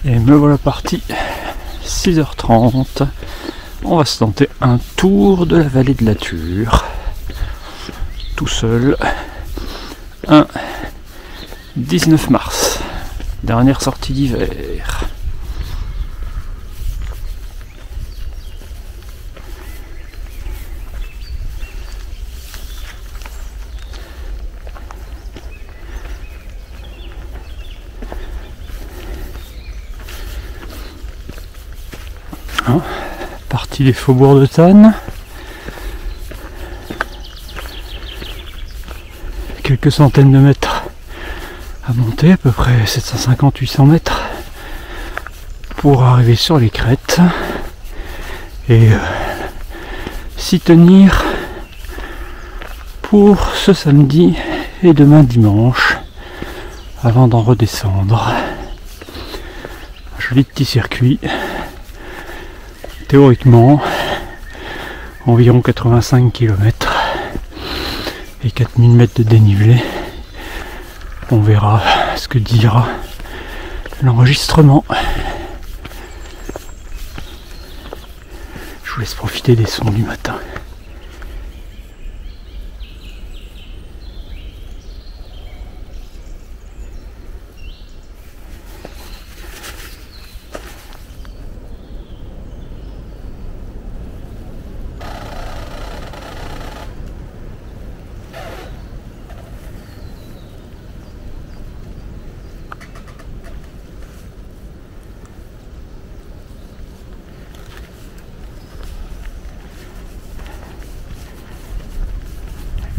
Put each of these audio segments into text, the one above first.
Et me voilà parti, 6h30. On va se tenter un tour de la vallée de la Ture. Tout seul. Un 19 mars. Dernière sortie d'hiver. Partie des faubourgs de Thann. Quelques centaines de mètres à monter, à peu près 750-800 mètres pour arriver sur les crêtes et s'y tenir pour ce samedi et demain dimanche avant d'en redescendre. Un joli petit circuit. Théoriquement, environ 85 km et 4000 mètres de dénivelé. On verra ce que dira l'enregistrement. Je vous laisse profiter des sons du matin.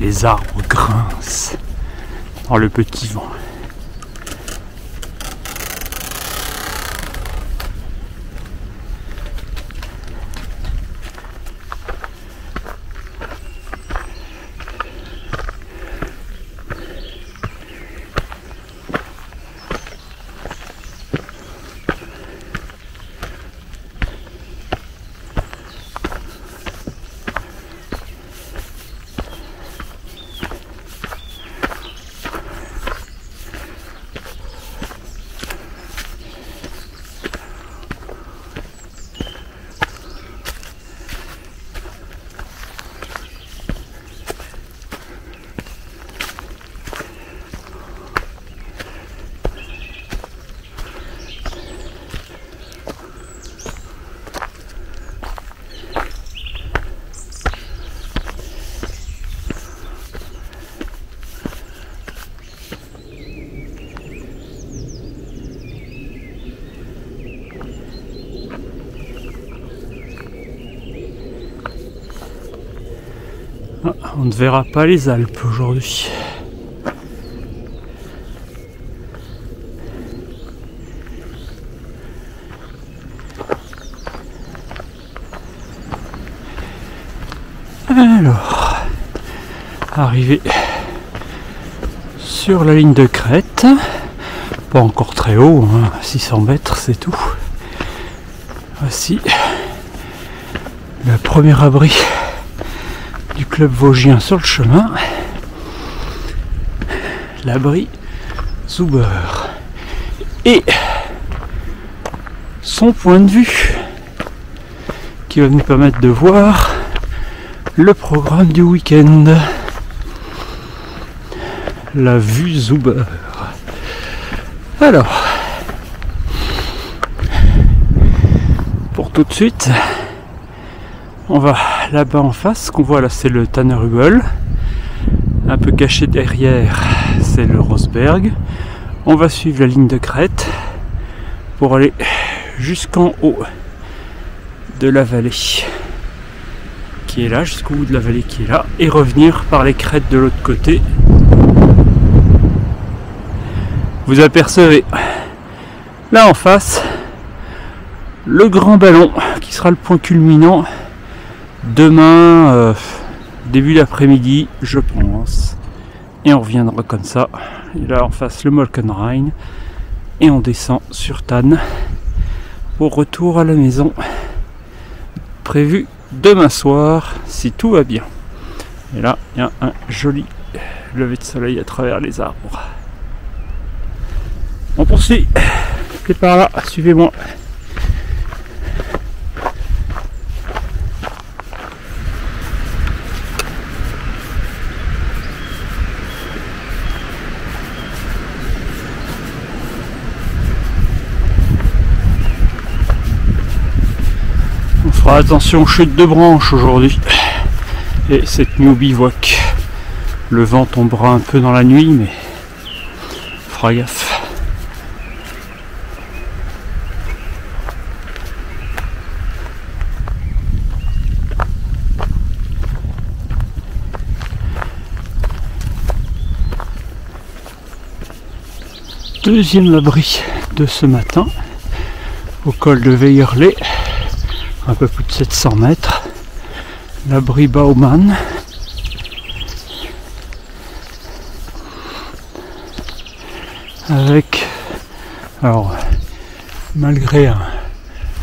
Les arbres grincent dans le petit vent. On ne verra pas les Alpes aujourd'hui. Alors, arrivé sur la ligne de crête, pas encore très haut, hein, 600 mètres c'est tout. Voici le premier abri du club vosgien sur le chemin, l'abri Zuber, et son point de vue qui va nous permettre de voir le programme du week-end, la vue Zuber. Alors, pour tout de suite, on va là-bas en face. Ce qu'on voit là, c'est le Tannerhügel. Un peu caché derrière, c'est le Rosberg. On va suivre la ligne de crête pour aller jusqu'en haut de la vallée qui est là, jusqu'au bout de la vallée qui est là, et revenir par les crêtes de l'autre côté. Vous apercevez là en face le grand ballon qui sera le point culminant demain début d'après-midi, je pense, et on reviendra comme ça. Et là en face le Molkenrain, et on descend sur Thann pour retour à la maison, prévu demain soir si tout va bien. Et là il y a un joli lever de soleil à travers les arbres. On poursuit. C'est par là, suivez-moi. On fera attention aux chutes de branches aujourd'hui. Et cette nuit au bivouac. Le vent tombera un peu dans la nuit, mais on fera gaffe. Deuxième abri de ce matin, au col de Veierle, un peu plus de 700 mètres, l'abri Baumann. Avec, alors, malgré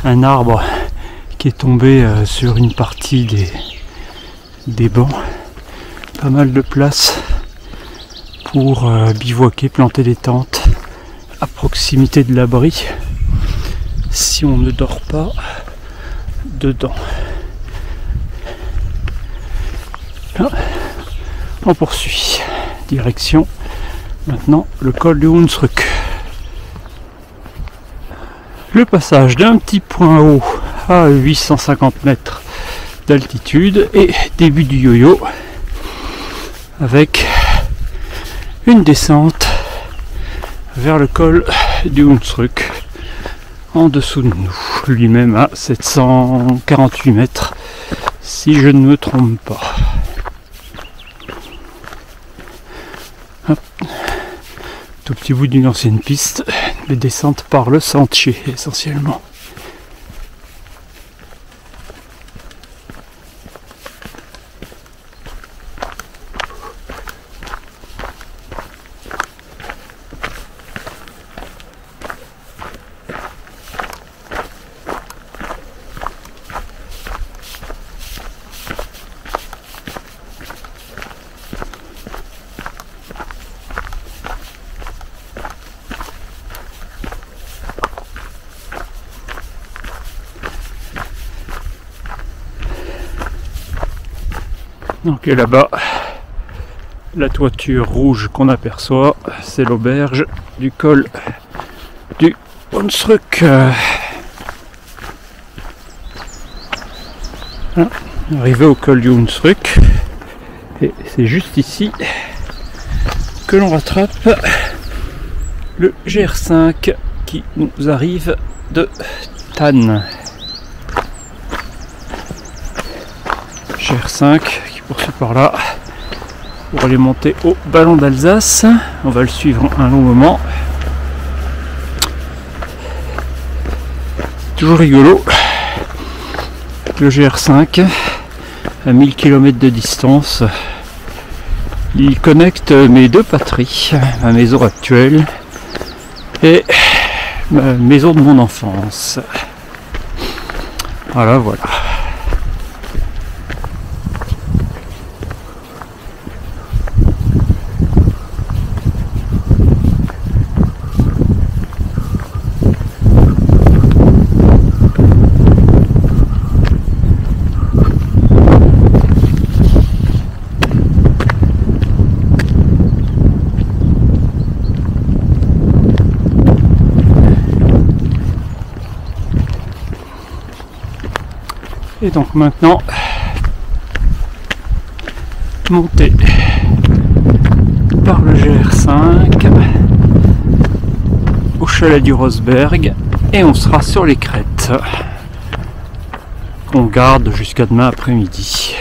un arbre qui est tombé sur une partie des bancs, pas mal de place pour bivouaquer, planter des tentes à proximité de l'abri si on ne dort pas dedans. Là, on poursuit. Direction maintenant le col du Hunsrück. Le passage d'un petit point haut à 850 mètres d'altitude et début du yo-yo avec une descente vers le col du Hunsrück en dessous de nous, lui-même à 748 mètres si je ne me trompe pas. Hop. Tout petit bout d'une ancienne piste, mais descente par le sentier essentiellement. Donc et là-bas, la toiture rouge qu'on aperçoit, c'est l'auberge du col du Hunsrück. Voilà, arrivé au col du Hunsrück, et c'est juste ici que l'on rattrape le GR5 qui nous arrive de Thann. GR5 qui poursuit par là pour aller monter au Ballon d'Alsace. On va le suivre un long moment. Toujours rigolo. Le GR5 à 1000 km de distance. Il connecte mes deux patries, ma maison actuelle et ma maison de mon enfance. Voilà, voilà. Et donc maintenant, monter par le GR5 au chalet du Rosberg et on sera sur les crêtes qu'on garde jusqu'à demain après-midi.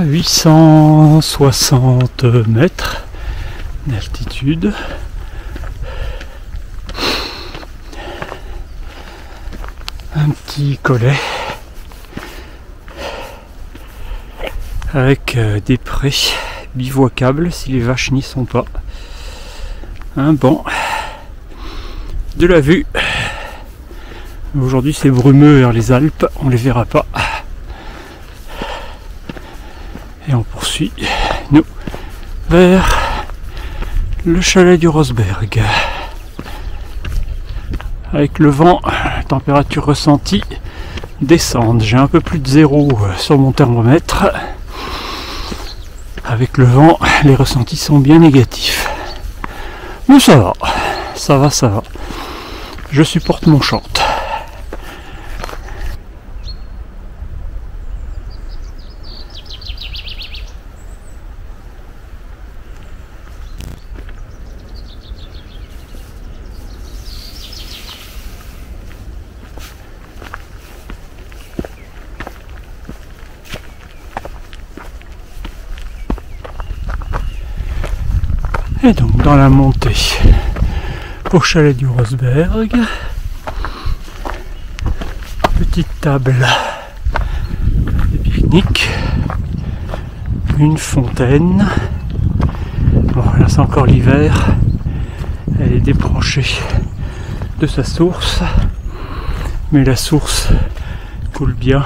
860 mètres d'altitude. Un petit collet avec des prés bivouacables si les vaches n'y sont pas. Un banc, de la vue. Aujourd'hui c'est brumeux vers les Alpes, on les verra pas. Et on poursuit nous vers le chalet du Rosberg. Avec le vent, la température ressentie descend. J'ai un peu plus de 0 sur mon thermomètre. Avec le vent, les ressentis sont bien négatifs. Mais ça va, ça va, ça va. Je supporte mon chant. Et donc dans la montée au chalet du Rosberg, petite table de pique-nique, une fontaine. Bon là c'est encore l'hiver, elle est débranchée de sa source, mais la source coule bien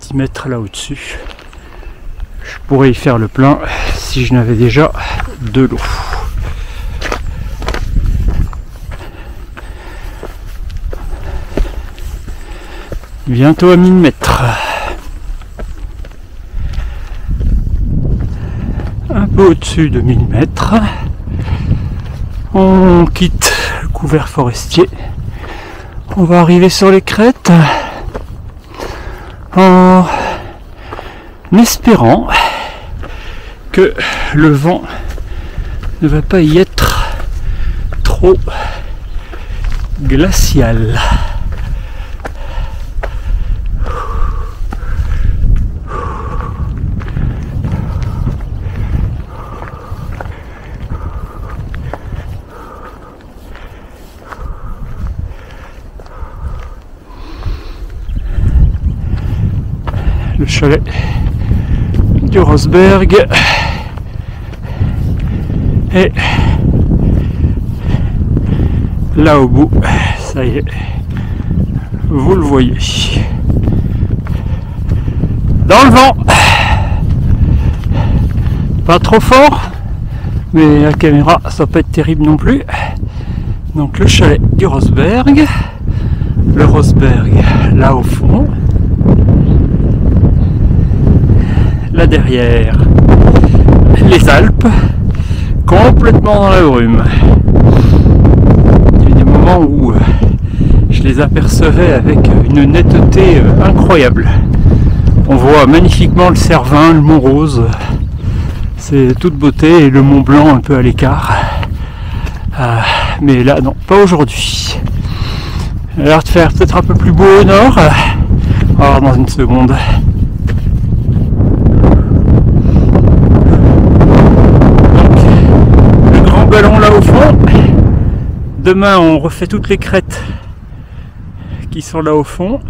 10 mètres là au-dessus. Je pourrais y faire le plein si je n'avais déjà de l'eau. Bientôt à 1000 mètres. Un peu au-dessus de 1000 mètres. On quitte le couvert forestier. On va arriver sur les crêtes en espérant que le vent ne va pas y être trop glacial. Le chalet du Rosberg et là au bout, ça y est, vous le voyez, dans le vent, pas trop fort, mais la caméra ça va pas être terrible non plus. Donc le chalet du Rosberg, le Rosberg là au fond, là derrière les Alpes, complètement dans la brume. Il y a eu des moments où je les apercevais avec une netteté incroyable. On voit magnifiquement le Cervin, le Mont Rose, c'est toute beauté, et le Mont Blanc un peu à l'écart. Mais là non, pas aujourd'hui. Il a l'air de faire peut-être un peu plus beau au nord. On va voir dans une seconde. Ballon là au fond. Demain on refait toutes les crêtes qui sont là au fond,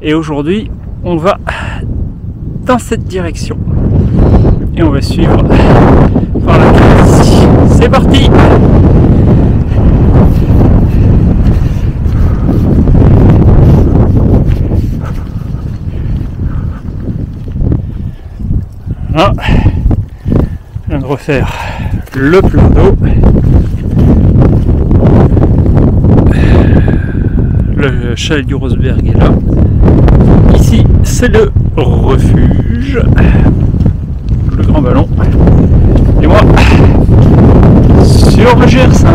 et aujourd'hui on va dans cette direction et on va suivre par la crête ici. C'est parti. Voilà. Je viens de refaire le plein d'eau. Le chalet du Rosberg est là. Ici, c'est le refuge. Le grand ballon. Et moi, sur le GR5.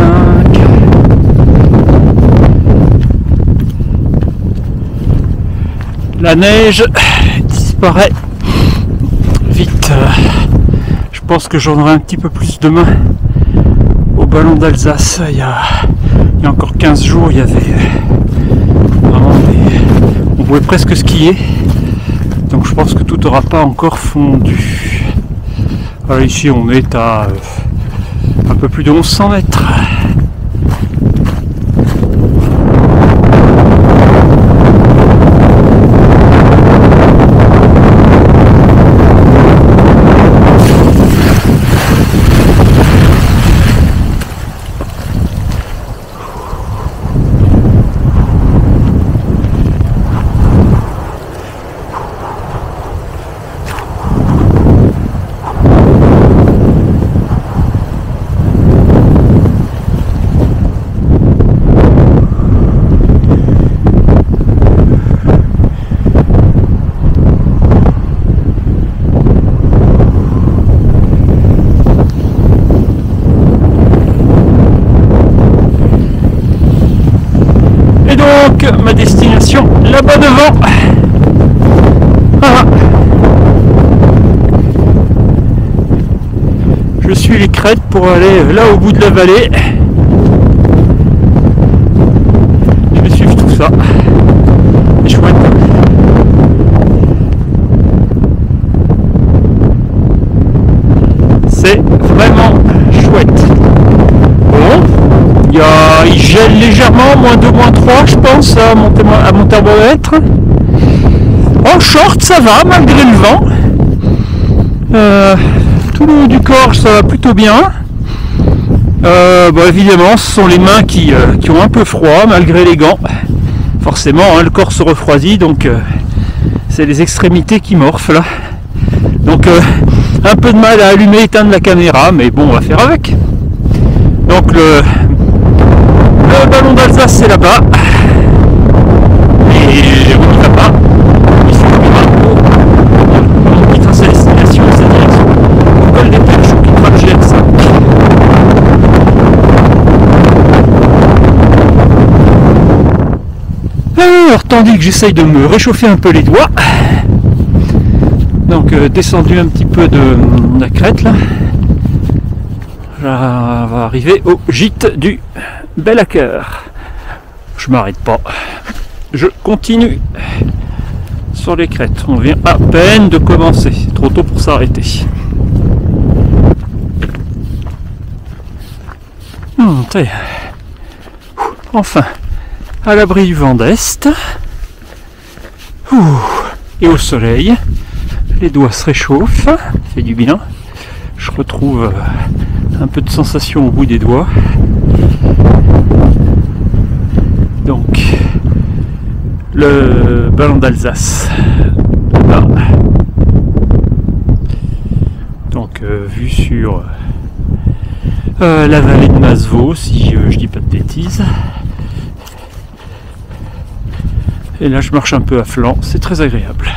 La neige disparaît vite. Je pense que j'en aurai un petit peu plus demain au ballon d'Alsace. Il y a encore 15 jours, il y avait vraiment on pouvait presque skier. Donc je pense que tout fonte n'aura pas encore fondu. Alors ici on est à un peu plus de 1100 mètres. Donc ma destination là-bas devant. Voilà. Je suis les crêtes pour aller là au bout de la vallée. Je vais suivre tout ça. C'est chouette. C'est vraiment chouette. Bon. Il gèle légèrement, moins 2, moins 3 je pense à mon thermomètre. En short ça va malgré le vent. Tout le haut du corps ça va plutôt bien. Évidemment ce sont les mains qui ont un peu froid malgré les gants. Forcément hein, le corps se refroidit donc c'est les extrémités qui morflent. Donc un peu de mal à allumer et éteindre la caméra mais bon on va faire avec. Donc le ballon d'Alsace c'est là-bas et on n'y va pas, il suffira on quittera sa destination et sa direction. Le col des Perches on quittera le GR5. Alors tandis que j'essaye de me réchauffer un peu les doigts, donc descendu un petit peu de la crête là, on va arriver au gîte du Bellaker. Je m'arrête pas, je continue sur les crêtes. On vient à peine de commencer, c'est trop tôt pour s'arrêter. Enfin, à l'abri du vent d'est et au soleil, les doigts se réchauffent, ça fait du bien. Je retrouve un peu de sensation au bout des doigts. Donc le ballon d'Alsace là. Donc vue sur la vallée de Masevaux si je dis pas de bêtises. Et là je marche un peu à flanc, c'est très agréable.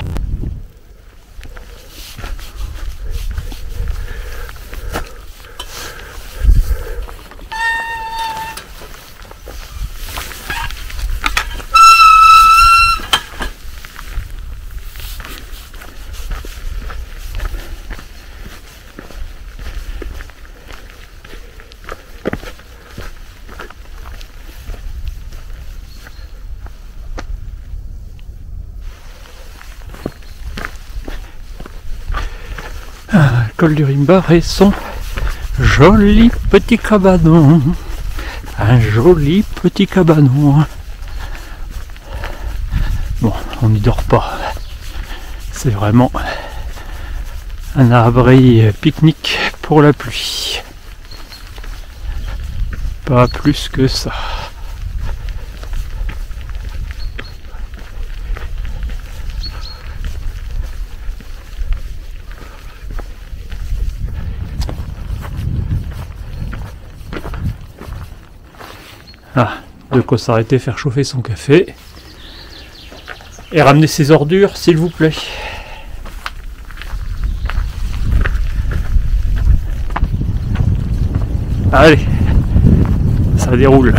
Col du Rimbar et son joli petit cabanon. Un joli petit cabanon. Bon, on n'y dort pas. C'est vraiment un abri pique-nique pour la pluie. Pas plus que ça. Ah, de quoi s'arrêter, faire chauffer son café. Et ramener ses ordures, s'il vous plaît. Allez, ça déroule.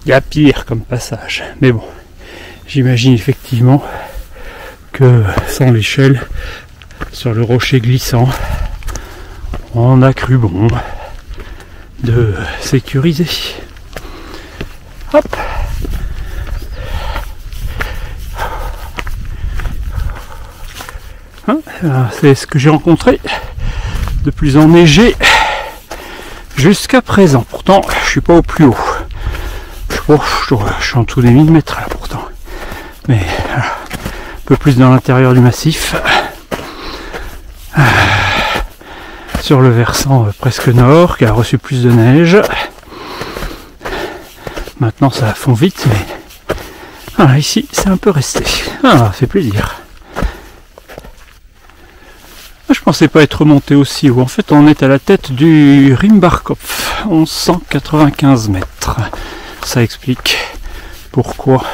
Il y a pire comme passage. Mais bon, j'imagine effectivement que sans l'échelle, sur le rocher glissant, on a cru bon de sécuriser. Hop. Hein, c'est ce que j'ai rencontré de plus enneigé jusqu'à présent. Pourtant, je suis pas au plus haut. Je suis en dessous des 1000 mètres là pourtant. Mais un peu plus dans l'intérieur du massif. Sur le versant presque nord, qui a reçu plus de neige. Maintenant ça fond vite, mais voilà, ici c'est un peu resté. Ah, ça fait plaisir. Je pensais pas être monté aussi haut. En fait, on est à la tête du Rimbarkopf, 1195 mètres. Ça explique pourquoi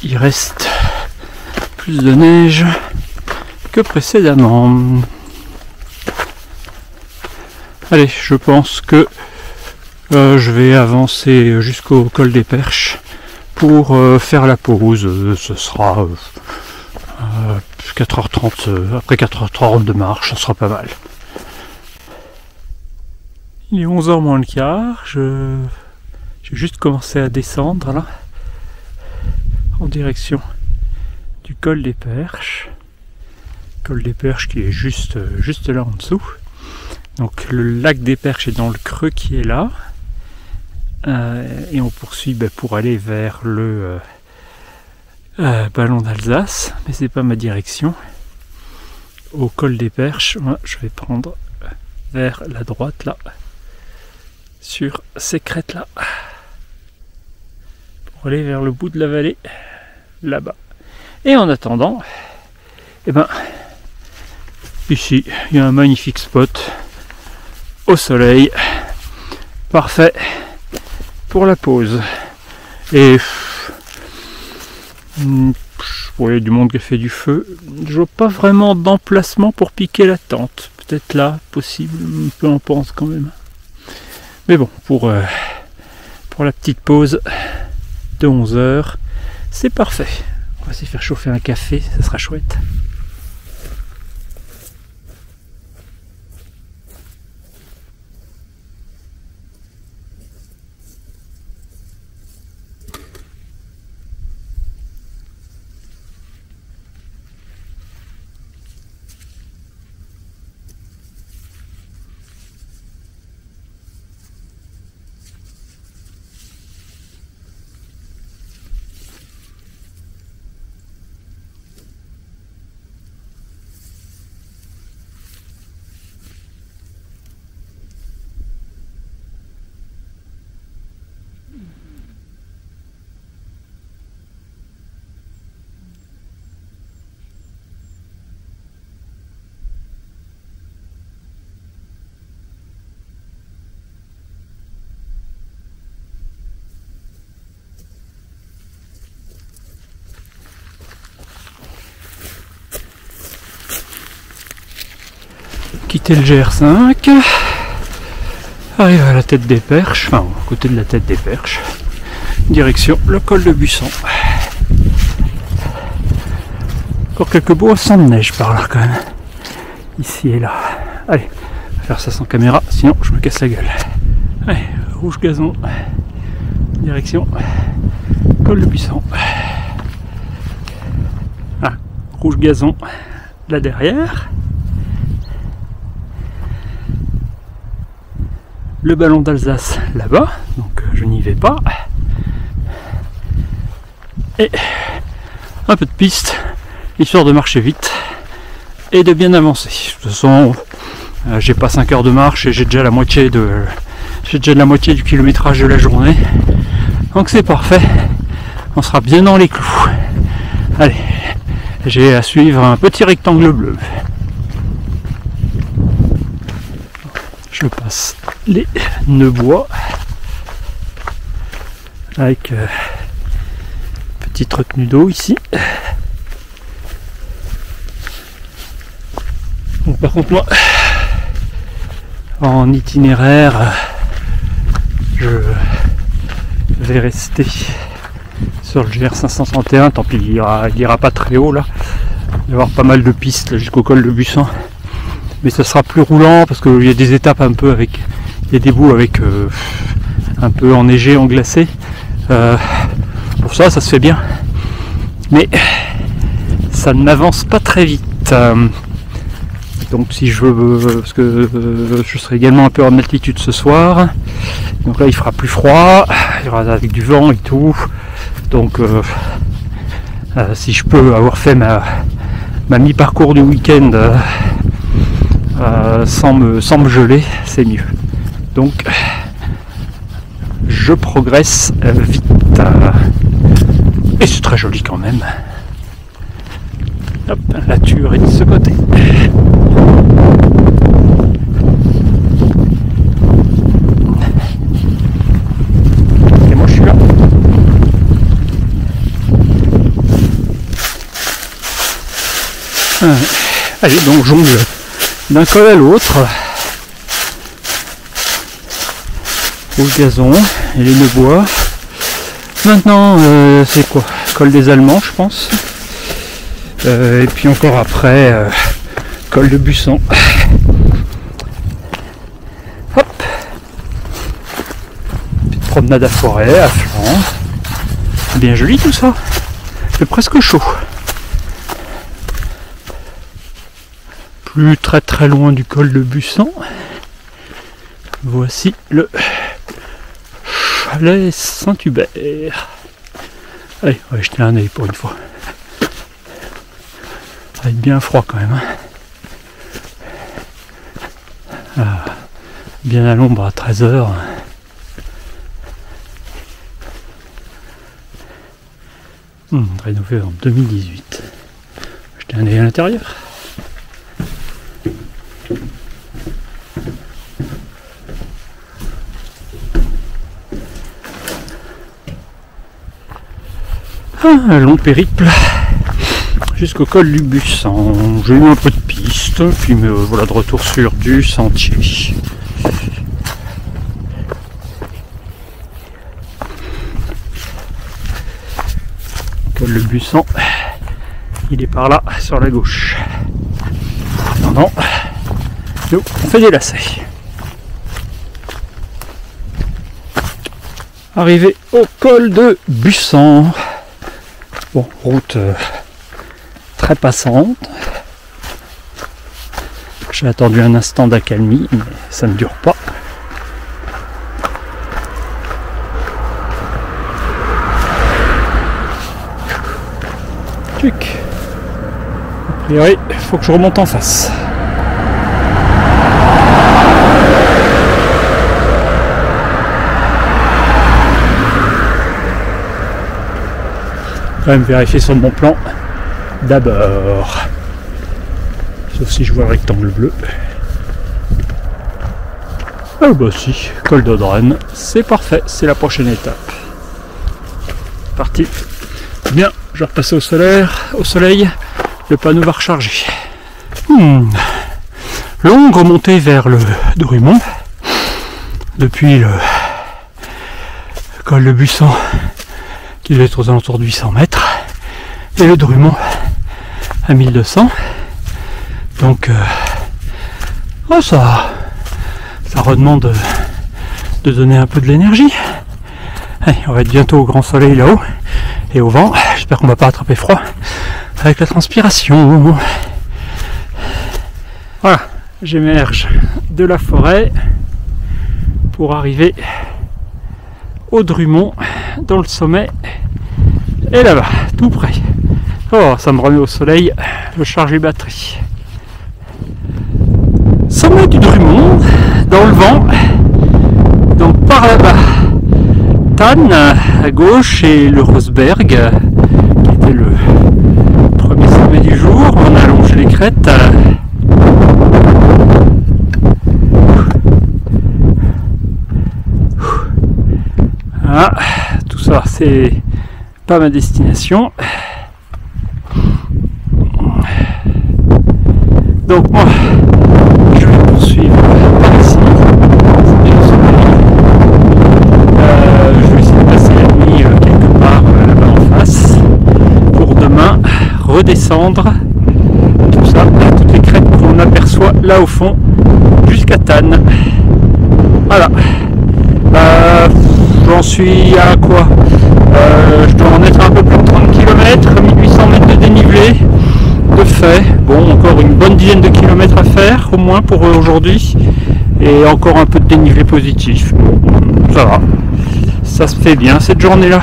il reste plus de neige que précédemment. Allez, je pense que je vais avancer jusqu'au col des Perches pour faire la pause. Ce sera 4h30, après 4h30 de marche, ça sera pas mal. Il est 11h moins le quart, j'ai juste commencé à descendre là, en direction du col des Perches. Col des Perches qui est juste là en dessous. Donc le lac des Perches est dans le creux qui est là. Et on poursuit pour aller vers le ballon d'Alsace, mais c'est pas ma direction. Au col des Perches, moi, je vais prendre vers la droite là, sur ces crêtes là, pour aller vers le bout de la vallée, là-bas. Et en attendant, ici il y a un magnifique spot au soleil, parfait pour la pause. Et il y a du monde qui a fait du feu. Je vois pas vraiment d'emplacement pour piquer la tente. Peut-être là, possible, peu en pense quand même. Mais bon, pour la petite pause de 11h, c'est parfait. On va s'y faire chauffer un café, ça sera chouette. Quitter le GR5, arrive à la tête des Perches, enfin à côté de la tête des Perches, direction le col de Buisson. Encore quelques boissons de neige par là quand même, ici et là. Allez, on va faire ça sans caméra, sinon je me casse la gueule. Allez, rouge gazon, direction col de Buisson. Ah, rouge gazon là derrière. Le ballon d'Alsace là-bas, donc je n'y vais pas. Et un peu de piste, histoire de marcher vite et de bien avancer. De toute façon, j'ai pas 5 heures de marche et j'ai déjà la moitié du kilométrage de la journée. Donc c'est parfait, on sera bien dans les clous. Allez, j'ai à suivre un petit rectangle bleu. Je passe les nœuds bois avec petite retenue d'eau ici. Bon, par contre moi en itinéraire je vais rester sur le GR531. Tant pis, il ira pas très haut là. Il va y avoir pas mal de pistes là, jusqu'au col de Bussan. Mais ce sera plus roulant parce qu'il y a des étapes un peu avec. Il y a des bouts avec un peu enneigé, englacé. Pour ça se fait bien. Mais ça n'avance pas très vite. Donc si je veux, parce que je serai également un peu en altitude ce soir, donc là il fera plus froid, il y aura avec du vent et tout, donc si je peux avoir fait ma mi-parcours du week-end sans me geler, c'est mieux. Donc je progresse vite, et c'est très joli quand même. Hop, la nature est de ce côté. Et moi je suis là. Allez, donc jongle d'un col à l'autre. Au gazon et les bois. Maintenant, c'est quoi? Col des Allemands, je pense. Et puis encore après, col de Bussan. Hop. Petite promenade à forêt, à flanc. Bien joli tout ça. Il fait presque chaud. Plus très loin du col de Bussan. Voici le chalet Saint-Hubert. Allez, on va jeter un œil pour une fois. Ça va être bien froid quand même. Bien à l'ombre à 13h. Rénové en 2018. Jeter un œil à l'intérieur. Un long périple jusqu'au col du Bussan. J'ai eu un peu de piste, puis me voilà de retour sur du sentier. Col du Bussan, il est par là, sur la gauche. Non, nous, on fait des lacets. Arrivé au col de Bussan. Bon, route très passante. J'ai attendu un instant d'accalmie, mais ça ne dure pas. Tuc. A priori, il faut que je remonte en face. Quand même vérifier sur mon plan d'abord, sauf si je vois le rectangle bleu. Ah bah si, col d'Audren, c'est parfait, c'est la prochaine étape. Parti. Bien, je vais repasser au soleil, le panneau va recharger. Longue remontée vers le Drumont, depuis le col de Bussan, qui doit être aux alentours de 800 mètres, et le Drumont à 1200. Donc ça redemande de donner un peu de l'énergie. Allez, on va être bientôt au grand soleil là-haut et au vent. J'espère qu'on va pas attraper froid avec la transpiration. Voilà, j'émerge de la forêt pour arriver au Drumont, dans le sommet, et là-bas, tout près. Oh, ça me remet au soleil, je charge les batteries. Sommet du Drumont, dans le vent, donc par là-bas, Tann à gauche et le Rosberg, qui était le premier sommet du jour. On a allongé les crêtes. Ah, tout ça, c'est pas ma destination. Donc moi, je vais poursuivre par ici. Je vais essayer de passer redescendre tout ça, toutes les crêtes qu'on aperçoit là au fond jusqu'à Thann. Voilà. J'en suis à quoi, je dois en être un peu plus de 30 km, 1800 mètres de dénivelé de fait. Bon, encore une bonne dizaine de kilomètres à faire au moins pour aujourd'hui, et encore un peu de dénivelé positif. Bon, ça va, ça se fait bien cette journée là.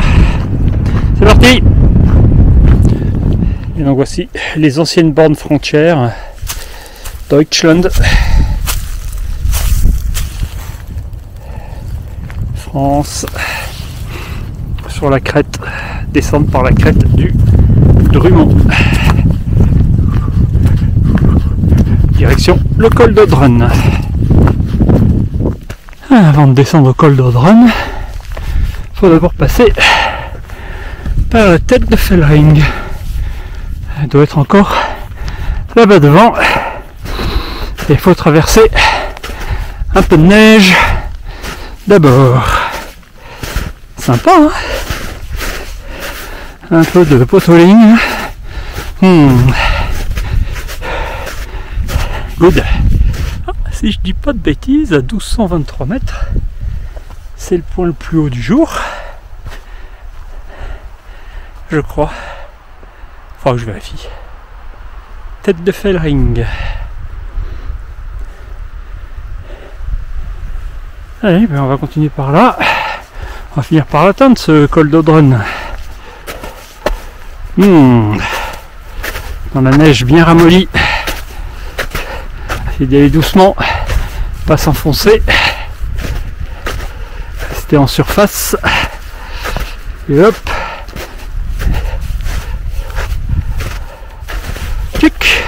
C'est parti. Et donc voici les anciennes bornes frontières Deutschland, France, sur la crête, descendre par la crête du Drumont, direction le col d'Odren. Avant de descendre au col d'Odren, il faut d'abord passer par la tête de Fellring. Elle doit être encore là-bas devant. Et il faut traverser un peu de neige d'abord. Sympa, hein? Un peu de potoling. Good. Si je dis pas de bêtises, à 1223 mètres, c'est le point le plus haut du jour. Je crois. Faut que je vérifie. Tête de Fellring. Allez, ben on va continuer par là. On va finir par l'atteindre, ce col d'Odren. Dans la neige bien ramollie. Essayer d'y aller doucement, pas s'enfoncer. Rester en surface. Et hop. Tchic.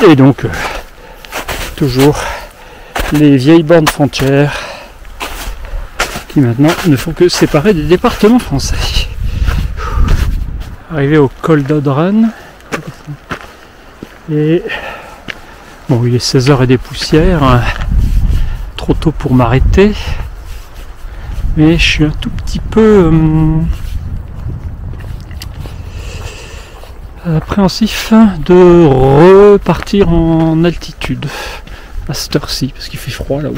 Et donc, toujours les vieilles bornes frontières qui maintenant ne font que séparer des départements français. Arrivé au col d'Odren, et bon, il est 16h et des poussières, trop tôt pour m'arrêter, mais je suis un tout petit peu appréhensif de repartir en altitude à cette heure-ci, parce qu'il fait froid là-haut.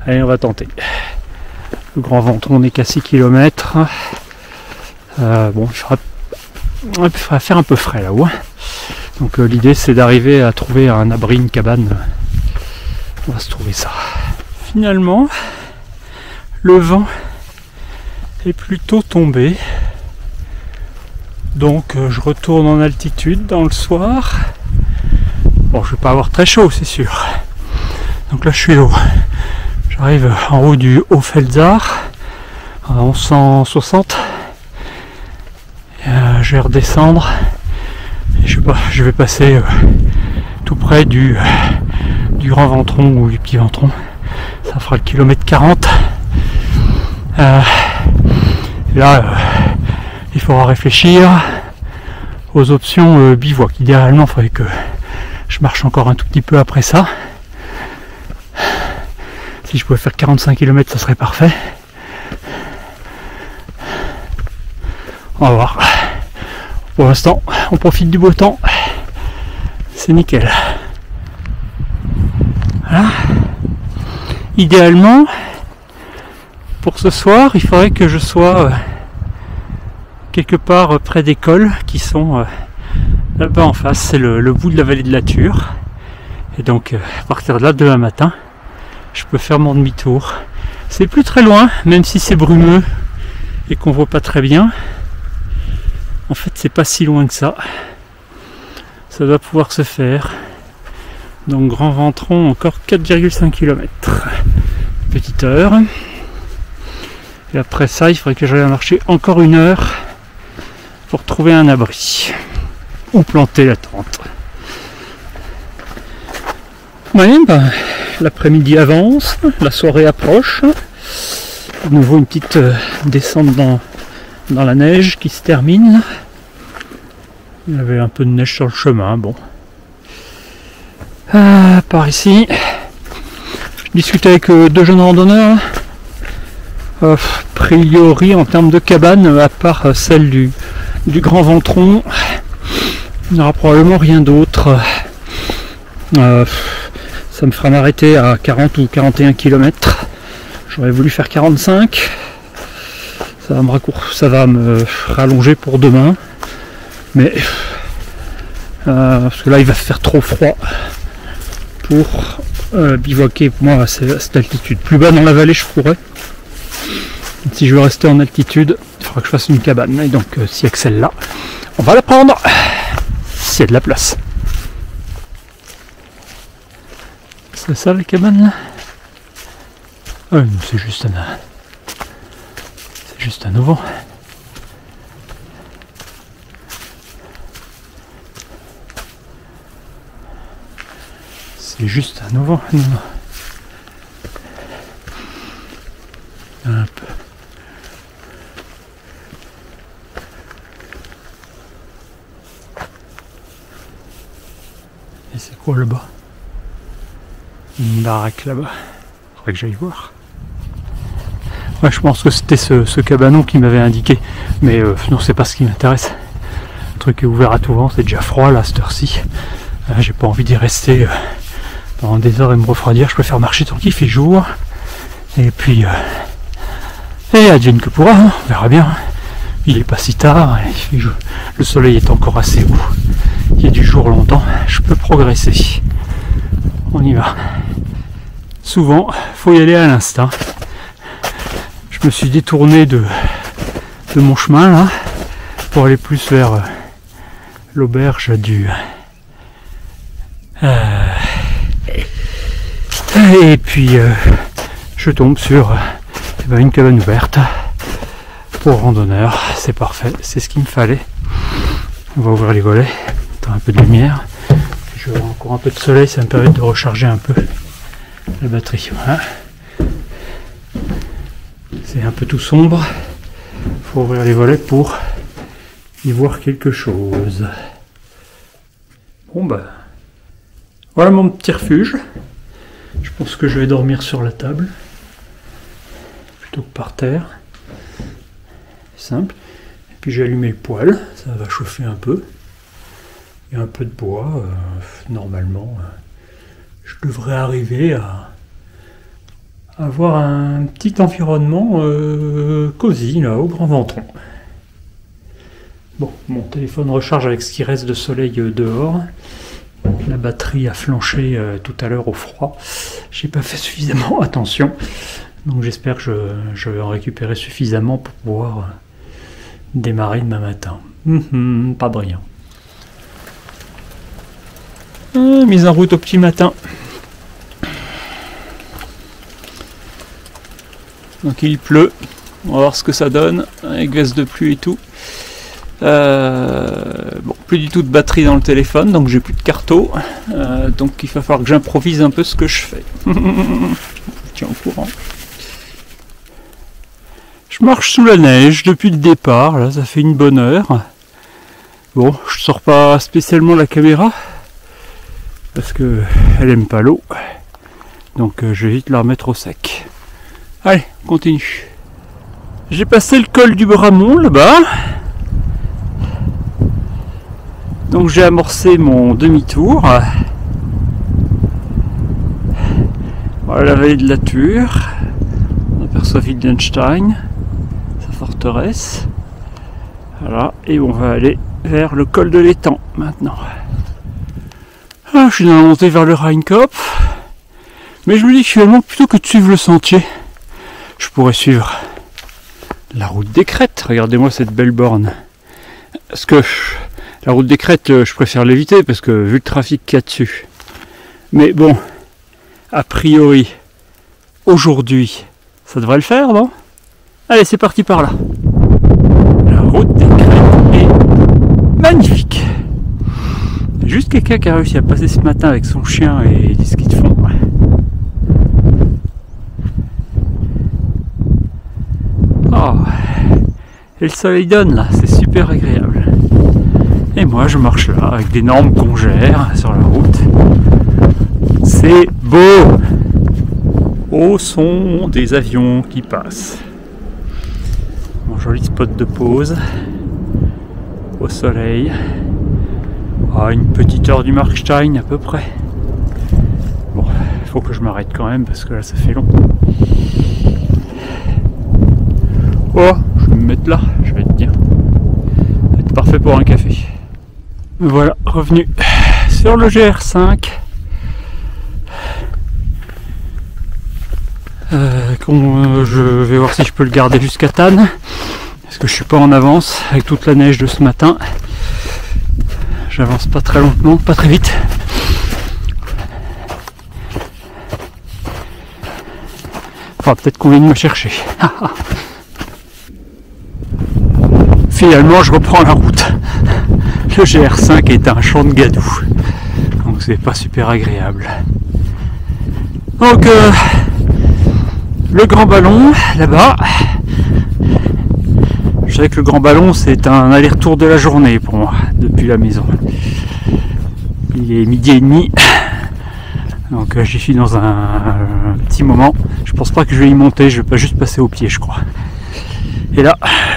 Allez, on va tenter. Le Grand Ventron n'est qu'à 6 km. Bon, il faudra faire un peu frais là-haut. Donc l'idée c'est d'arriver à trouver un abri, une cabane. On va se trouver ça. Finalement, le vent est plutôt tombé. Donc je retourne en altitude dans le soir. Bon, je vais pas avoir très chaud, c'est sûr. Donc là, je suis j'arrive en haut du Haut-Felzar, à 1160. Je vais redescendre. Et je vais passer tout près du Grand Ventron ou du Petit Ventron. Ça fera le kilomètre 40. Et là, il faudra réfléchir aux options bivouac. Idéalement, il faudrait que je marche encore un tout petit peu après ça. Si je pouvais faire 45 km, ça serait parfait. On va voir. Pour l'instant, on profite du beau temps. C'est nickel. Voilà. Idéalement, pour ce soir, il faudrait que je sois quelque part près des cols qui sont là-bas en face. C'est le bout de la vallée de la Thur. Et donc, à partir de là, demain matin, je peux faire mon demi-tour. C'est plus très loin, même si c'est brumeux et qu'on voit pas très bien. En fait, c'est pas si loin que ça. Ça doit pouvoir se faire. Donc Grand Ventron, encore 4,5 km. Petite heure. Et après ça, il faudrait que j'aille marcher encore 1 heure pour trouver un abri. Ou planter la tente. Ouais, ben, l'après-midi avance, la soirée approche. De nouveau une petite descente dans la neige qui se termine. Il y avait un peu de neige sur le chemin, bon. Par ici, je discutais avec 2 jeunes randonneurs A priori, en termes de cabane, à part celle du Grand Ventron, il n'y aura probablement rien d'autre. Ça me fera m'arrêter à 40 ou 41 km. J'aurais voulu faire 45. Ça va me rallonger pour demain. Mais parce que là il va faire trop froid pour bivouaquer moi à cette altitude. Plus bas dans la vallée je pourrais. Si je veux rester en altitude, il faudra que je fasse une cabane. Et donc si avec celle-là, on va la prendre s'il y a de la place. C'est ça la cabane là? Ah oui, c'est juste un auvent. C'est juste un auvent. Un peu. Et c'est quoi le bas? Une baraque là-bas. Faudrait que j'aille voir. Ouais, je pense que c'était ce cabanon qui m'avait indiqué. Mais non, c'est pas ce qui m'intéresse. Le truc est ouvert à tout vent, c'est déjà froid là, à cette heure-ci. J'ai pas envie d'y rester pendant des heures et me refroidir. Je préfère marcher tant qu'il fait jour. Et puis, et advienne que pourra, hein, on verra bien. Il est pas si tard, le soleil est encore assez haut. Il y a du jour longtemps, je peux progresser. On y va. Souvent, faut y aller à l'instinct. Je me suis détourné de mon chemin là pour aller plus vers l'auberge du et puis je tombe sur une cabane ouverte pour randonneurs. C'est parfait, c'est ce qu'il me fallait. On va ouvrir les volets, un peu de lumière. Je vais avoir encore un peu de soleil, ça me permet de recharger un peu la batterie. Voilà. C'est un peu tout sombre. Il faut ouvrir les volets pour y voir quelque chose. Bon bah, voilà mon petit refuge. Je pense que je vais dormir sur la table plutôt que par terre. Simple. Et puis j'ai allumé le poêle, ça va chauffer un peu. Il y a un peu de bois. Normalement, je devrais arriver à avoir un petit environnement cosy là au Grand Ventron. Bon, mon téléphone recharge avec ce qui reste de soleil dehors. La batterie a flanché tout à l'heure au froid. J'ai pas fait suffisamment attention, donc j'espère que je vais en récupérer suffisamment pour pouvoir démarrer demain matin. Pas brillant. Mise en route au petit matin. Donc il pleut, on va voir ce que ça donne, avec veste de pluie et tout. Bon, plus du tout de batterie dans le téléphone, donc j'ai plus de carto. Donc il va falloir que j'improvise un peu ce que je fais. Je tiens au courant. Je marche sous la neige depuis le départ, là ça fait une bonne heure. Bon, je sors pas spécialement la caméra, parce que elle aime pas l'eau. Donc je vais vite la remettre au sec. Allez, on continue. J'ai passé le col du Bramont là-bas. Donc j'ai amorcé mon demi-tour. Voilà la vallée de la Ture. On aperçoit Wittgenstein, sa forteresse. Voilà, et on va aller vers le col de l'étang maintenant. Ah, je suis dans la montée vers le Rheinkopf. Mais je me dis que finalement, plutôt que de suivre le sentier, je pourrais suivre la route des Crêtes. Regardez-moi cette belle borne. Parce que la route des Crêtes, je préfère l'éviter parce que vu le trafic qu'il y a dessus. Mais bon, a priori, aujourd'hui, ça devrait le faire, non? Allez, c'est parti par là. La route des Crêtes est magnifique. Il y a juste quelqu'un qui a réussi à passer ce matin avec son chien et des skis de fond. Oh, et le soleil donne là, c'est super agréable. Et moi je marche là avec d'énormes congères sur la route. C'est beau. Au son des avions qui passent. joli spot de pause au soleil. À une petite heure du Markstein à peu près. Bon, il faut que je m'arrête quand même parce que là ça fait long. Oh, je vais me mettre là, je vais être bien. Ça va être parfait pour un café. Voilà, revenu sur le GR5. Je vais voir si je peux le garder jusqu'à Thann. Parce que je suis pas en avance avec toute la neige de ce matin. J'avance pas très lentement, pas très vite. Enfin, peut-être qu'on vient de me chercher. Finalement, je reprends la route. Le GR5 est un champ de gadou. Donc c'est pas super agréable. Donc le grand ballon, là-bas. Je sais que le grand ballon, c'est un aller-retour de la journée pour moi, depuis la maison. Il est 12h30. Donc j'y suis dans un petit moment. Je pense pas que je vais y monter, je vais pas juste passer au pied, je crois. Et là,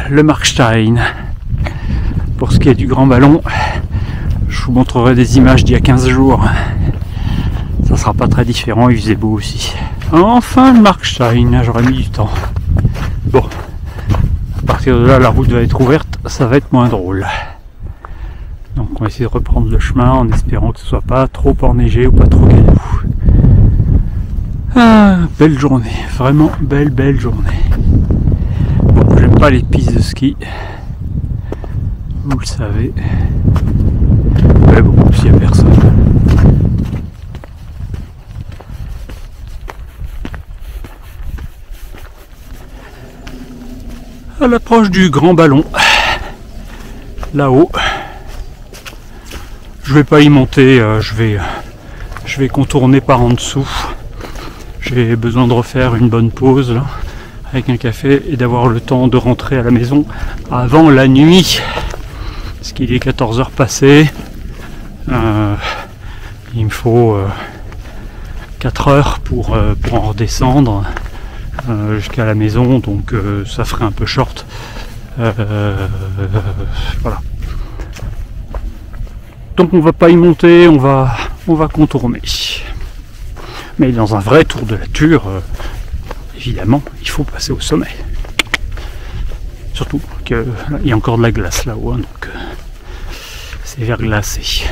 le Markstein. Pour ce qui est du grand ballon, je vous montrerai des images d'il y a 15 jours. Ça sera pas très différent, il faisait beau aussi. Enfin le Markstein, j'aurais mis du temps. Bon, à partir de là, la route va être ouverte, ça va être moins drôle. Donc on va essayer de reprendre le chemin en espérant que ce soit pas trop enneigé ou pas trop gadou. Ah, belle journée, vraiment belle journée. Bon, j'aime pas les pistes de ski, vous le savez. Mais bon, s'il n'y a personne. À l'approche du grand ballon, là-haut, je vais pas y monter, je vais contourner par en dessous. J'ai besoin de refaire une bonne pause là, avec un café et d'avoir le temps de rentrer à la maison avant la nuit. Parce qu'il est 14h passé. Il me faut 4 heures pour en redescendre jusqu'à la maison, donc ça ferait un peu short. Voilà. Donc on va pas y monter, on va contourner. Mais dans un vrai tour de nature, évidemment, il faut passer au sommet. Surtout qu'il y a encore de la glace là-haut, hein, donc c'est verglacé.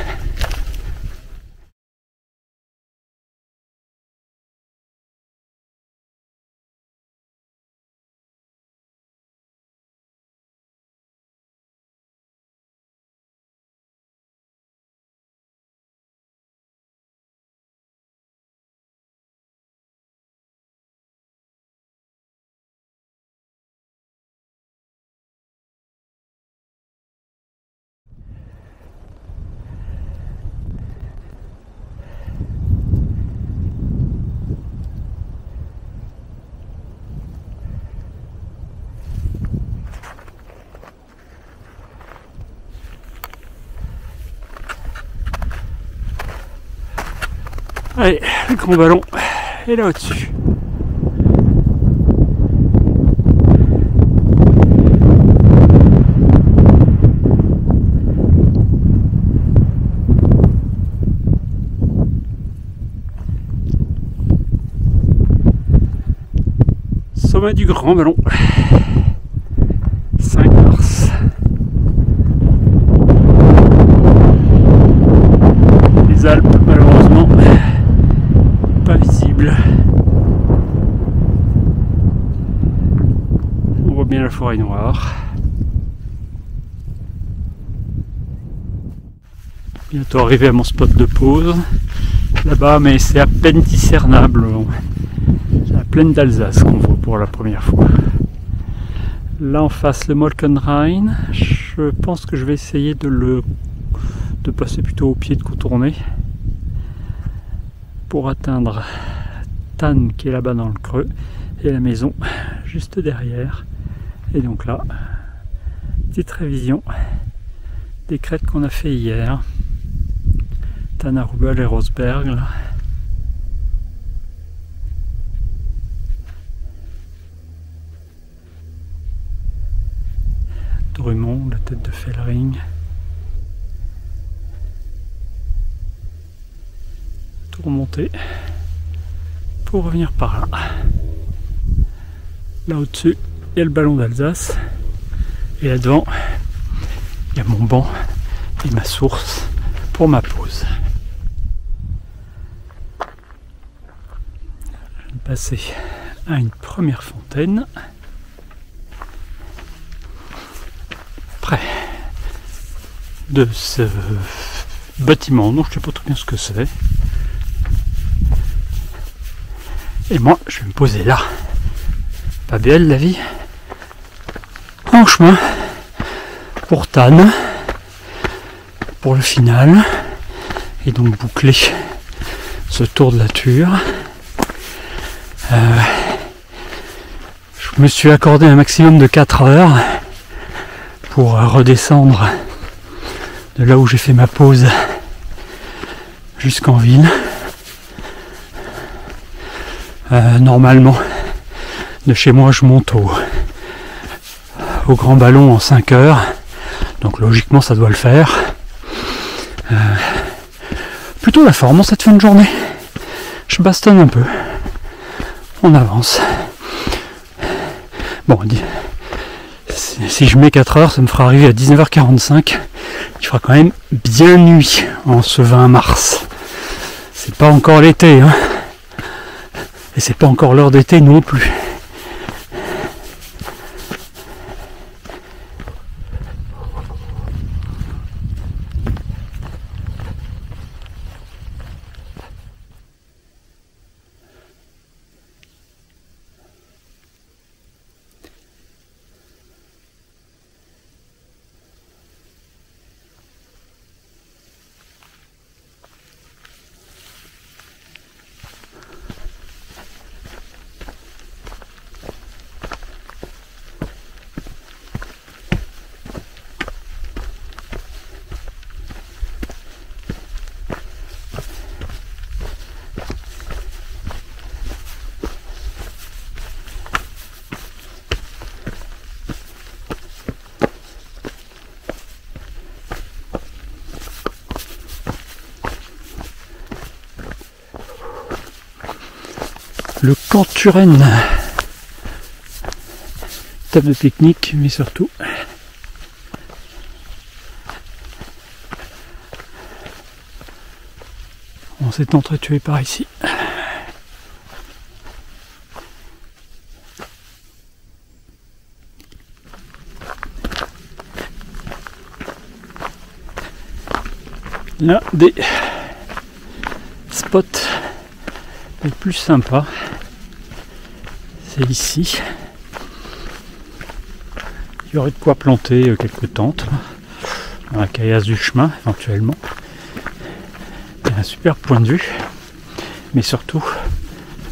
Allez, le grand ballon est là au-dessus. Sommet du grand ballon. 5 mars. Les Alpes, malheureusement, pas visible. On voit bien la forêt noire. Bientôt arrivé à mon spot de pause là-bas, mais c'est à peine discernable. C'est la plaine d'Alsace qu'on voit pour la première fois. Là en face, le Molkenrain. Je pense que je vais essayer de passer plutôt au pied, de contourner pour atteindre Thann qui est là-bas dans le creux et la maison juste derrière. Et donc là, petite révision des crêtes qu'on a fait hier. Thann-Arubel et Rosberg là. Brumont, la tête de Fellering. Tout remonter pour revenir par là. Là au-dessus, il y a le ballon d'Alsace. Et là devant, il y a mon banc et ma source pour ma pause. Je vais passer à une première fontaine. Près de ce bâtiment, donc je ne sais pas très bien ce que c'est. Et moi, je vais me poser là. Pas belle la vie. En chemin pour Thann, pour le final, et donc boucler ce tour de la Ture. Je me suis accordé un maximum de 4 heures pour redescendre de là où j'ai fait ma pause jusqu'en ville. Normalement, de chez moi, je monte au Grand Ballon en 5 heures, donc logiquement ça doit le faire. Plutôt la forme en cette fin de journée. Je bastonne un peu. On avance. Bon, si je mets 4 heures, ça me fera arriver à 19h45. Il fera quand même bien nuit en ce 20 mars. C'est pas encore l'été, hein. Et c'est pas encore l'heure d'été non plus. Le camp Turenne, table de pique-nique, mais surtout on s'est entretué par ici. L'un des spots les plus sympas, c'est ici. Il y aurait de quoi planter quelques tentes dans la caillasse du chemin éventuellement. Il y a un super point de vue, mais surtout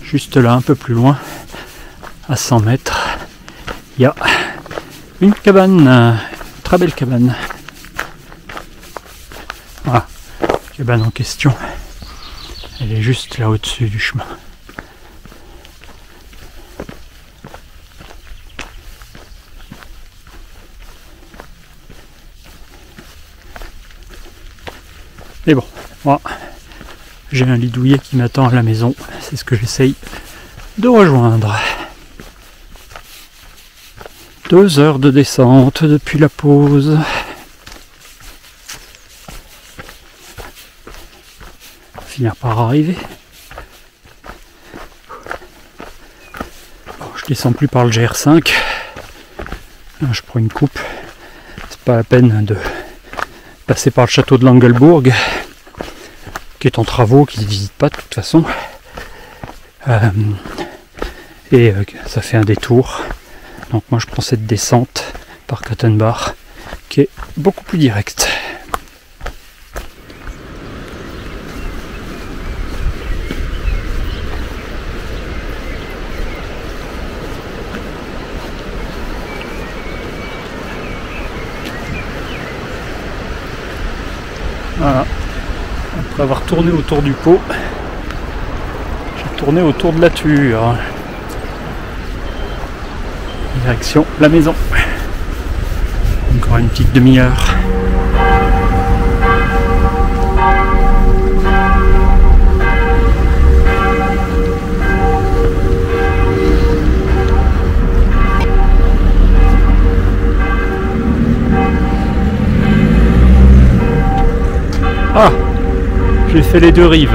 juste là un peu plus loin, à 100 mètres, il y a une cabane, une très belle cabane. Voilà, la cabane en question, elle est juste là au-dessus du chemin. Et bon, moi, j'ai un lit douillet qui m'attend à la maison, c'est ce que j'essaye de rejoindre. 2 heures de descente depuis la pause. Finir par arriver. Bon, je descends plus par le GR5. Je prends une coupe. C'est pas la peine de passer par le château de Langelbourg, qui est en travaux, qui ne se visite pas de toute façon. Ça fait un détour. Donc moi je prends cette descente par Kattenbach qui est beaucoup plus directe. Voilà. Après avoir tourné autour du pot, j'ai tourné autour de la Ture. Direction la maison. Encore une petite demi-heure. Ah, j'ai fait les deux rives.